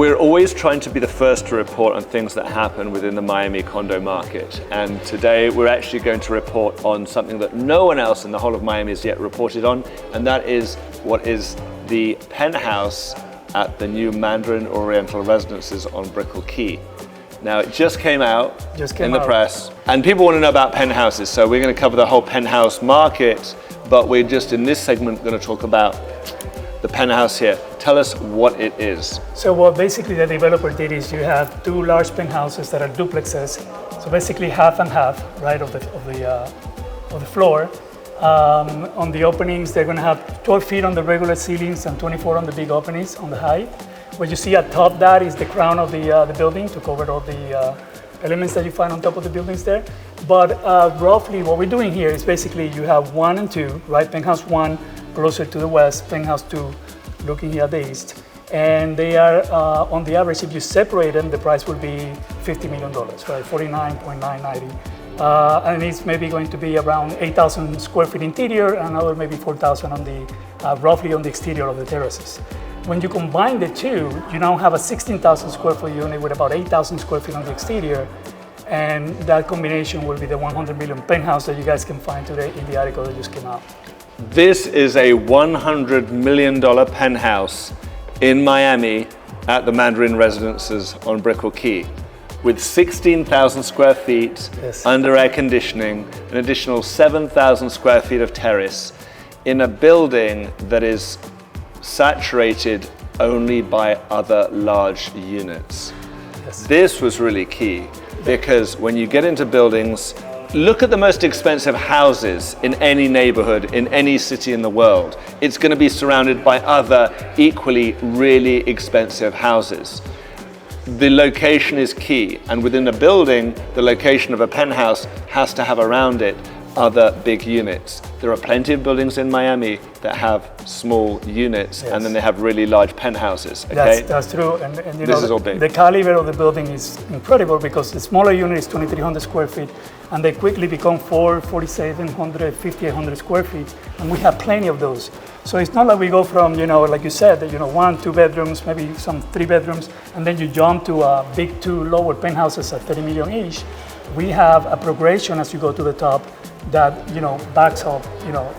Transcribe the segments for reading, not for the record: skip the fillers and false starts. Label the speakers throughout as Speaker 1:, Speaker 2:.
Speaker 1: We're always trying to be the first to report on things that happen within the Miami condo market. And today we're actually going to report on something that no one else in the whole of Miami has yet reported on, and that is what is the penthouse at the new Mandarin Oriental Residences on Brickell Key. Now, it just came out in the press, and people want to know about penthouses, so we're going to cover the whole penthouse market, but we're just in this segment going to talk about the penthouse here. Tell us what it is.
Speaker 2: So what basically the developer did is you have two large penthouses that are duplexes, so basically half and half, right, of the floor. On the openings, they're going to have 12 feet on the regular ceilings and 24 on the big openings on the height. What you see atop that is the crown of the building to cover all the elements that you find on top of the buildings there. But roughly what we're doing here is basically you have 1 and 2, right? Penthouse 1 closer to the west, penthouse 2 looking here at the east. And they are, on the average, if you separate them, the price will be $50 million, right? 49.990. And it's maybe going to be around 8,000 square feet interior, and another maybe 4,000 on the, roughly on the exterior of the terraces. When you combine the two, you now have a 16,000 square foot unit with about 8,000 square feet on the exterior, and that combination will be the 100 million penthouse that you guys can find today in the article that just came out.
Speaker 1: This is a $100 million penthouse in Miami at the Mandarin Residences on Brickell Key, with 16,000 square feet under air conditioning, an additional 7,000 square feet of terrace, in a building that is saturated only by other large units.
Speaker 2: Yes.
Speaker 1: This was really key, because when you get into buildings, look at the most expensive houses in any neighborhood, in any city in the world. It's going to be surrounded by other equally really expensive houses. The location is key, and within a building, the location of a penthouse has to have around it other big units. There are plenty of buildings in Miami that have small units, and then they have really large penthouses. Okay?
Speaker 2: That's true, and you
Speaker 1: this
Speaker 2: know,
Speaker 1: is all big.
Speaker 2: The caliber of the building is incredible, because the smaller unit is 2,300 square feet, and they quickly become 4,700, 5,800 square feet, and we have plenty of those. So it's not like we go from, you know, like you said, 1, 2 bedrooms, maybe some 3 bedrooms, and then you jump to big 2 lower penthouses at 30 million each. We have a progression as you go to the top that backs up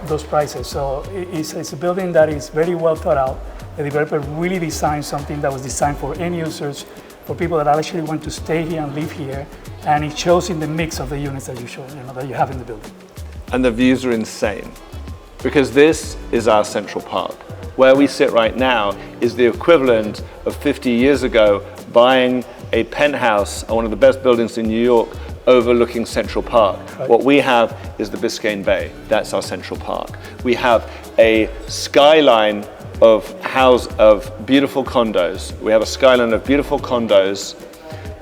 Speaker 2: those prices. So it's a building that is very well thought out. The developer really designed something that was designed for end users, for people that actually want to stay here and live here, and it shows in the mix of the units that that you have in the building.
Speaker 1: And the views are insane, because this is our Central Park. Where we sit right now is the equivalent of 50 years ago buying a penthouse on one of the best buildings in New York overlooking Central Park. Right. What we have is the Biscayne Bay. That's our Central Park. We have a skyline of beautiful condos. We have a skyline of beautiful condos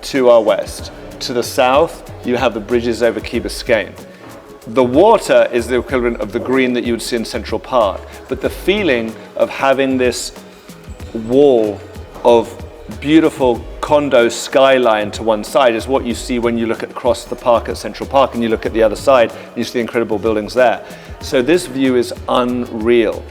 Speaker 1: to our west. To the south, you have the bridges over Key Biscayne. The water is the equivalent of the green that you would see in Central Park, but the feeling of having this wall of beautiful condo skyline to one side is what you see when you look across the park at Central Park, and you look at the other side and you see the incredible buildings there. So this view is unreal.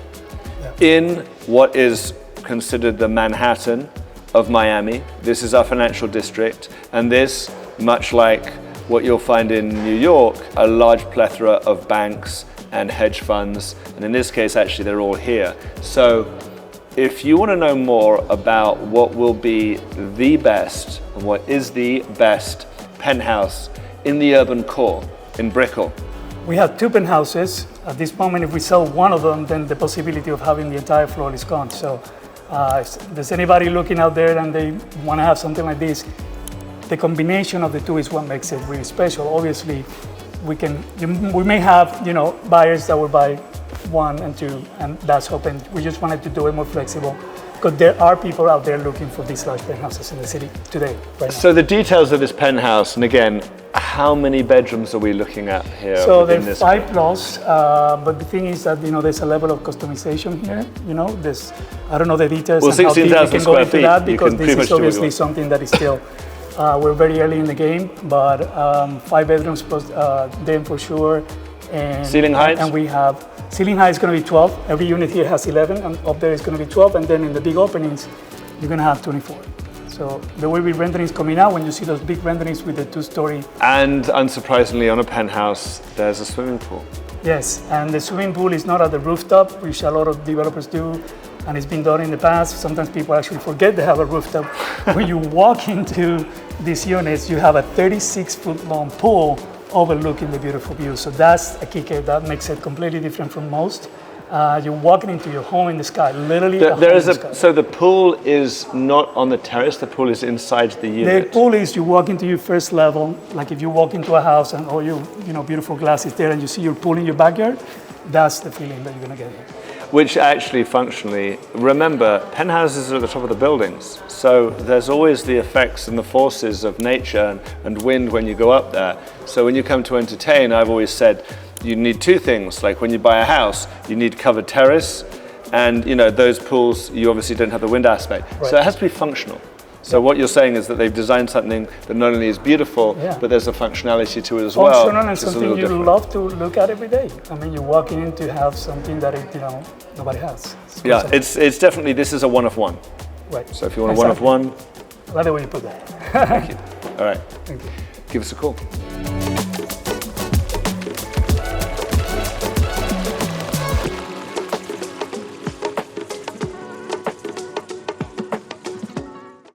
Speaker 1: In what is considered the Manhattan of Miami, this is our financial district, and this, much like what you'll find in New York, a large plethora of banks and hedge funds, and in this case actually they're all here. So if you want to know more about what will be the best, and what is the best penthouse in the urban core in Brickell.
Speaker 2: We have 2 penthouses. At this moment, if we sell one of them, then the possibility of having the entire floor is gone. So if there's anybody looking out there and they want to have something like this, the combination of the 2 is what makes it really special. Obviously, we may have buyers that will buy 1 and 2, and that's open. We just wanted to do it more flexible, because there are people out there looking for these large penthouses in the city today, right now.
Speaker 1: So the details of this penthouse, and again, how many bedrooms are we looking at here?
Speaker 2: So there's 5 plus, but the thing is that there's a level of customization here. There's, I don't know the details,
Speaker 1: well,
Speaker 2: and how deep we can go into that,
Speaker 1: feet,
Speaker 2: because this is obviously something that is still we're very early in the game, but 5 bedrooms plus den for sure. And
Speaker 1: ceiling heights?
Speaker 2: And we have ceiling height is going to be 12. Every unit here has 11, and up there is going to be 12, and then in the big openings, you're going to have 24. So there will be renderings coming out when you see those big renderings with the 2-story.
Speaker 1: And unsurprisingly, on a penthouse, there's a swimming pool.
Speaker 2: Yes, and the swimming pool is not at the rooftop, which a lot of developers do, and it's been done in the past. Sometimes people actually forget they have a rooftop. When you walk into these units, you have a 36-foot long pool overlooking the beautiful view. So that's a kicker. That makes it completely different from most. You're walking into your home in the sky, literally.
Speaker 1: So the pool is not on the terrace. The pool is inside the unit.
Speaker 2: The pool is you walk into your first level, like if you walk into a house and all your beautiful glass is there, and you see your pool in your backyard. That's the feeling that you're gonna get here.
Speaker 1: Which actually, functionally, remember, penthouses are at the top of the buildings. So there's always the effects and the forces of nature and wind when you go up there. So when you come to entertain, I've always said, you need two things. Like when you buy a house, you need covered terrace, and those pools, you obviously don't have the wind aspect. Right. So it has to be functional. So what you're saying is that they've designed something that not only is beautiful, but there's a functionality to it as well.
Speaker 2: Functional and something you love to look at every day. I mean, you're walking in to have something that nobody has.
Speaker 1: It's definitely, this is a one of one.
Speaker 2: Right.
Speaker 1: So if you want a one of one.
Speaker 2: I like the way you put that.
Speaker 1: Thank you. All right.
Speaker 2: Thank you.
Speaker 1: Give us a call.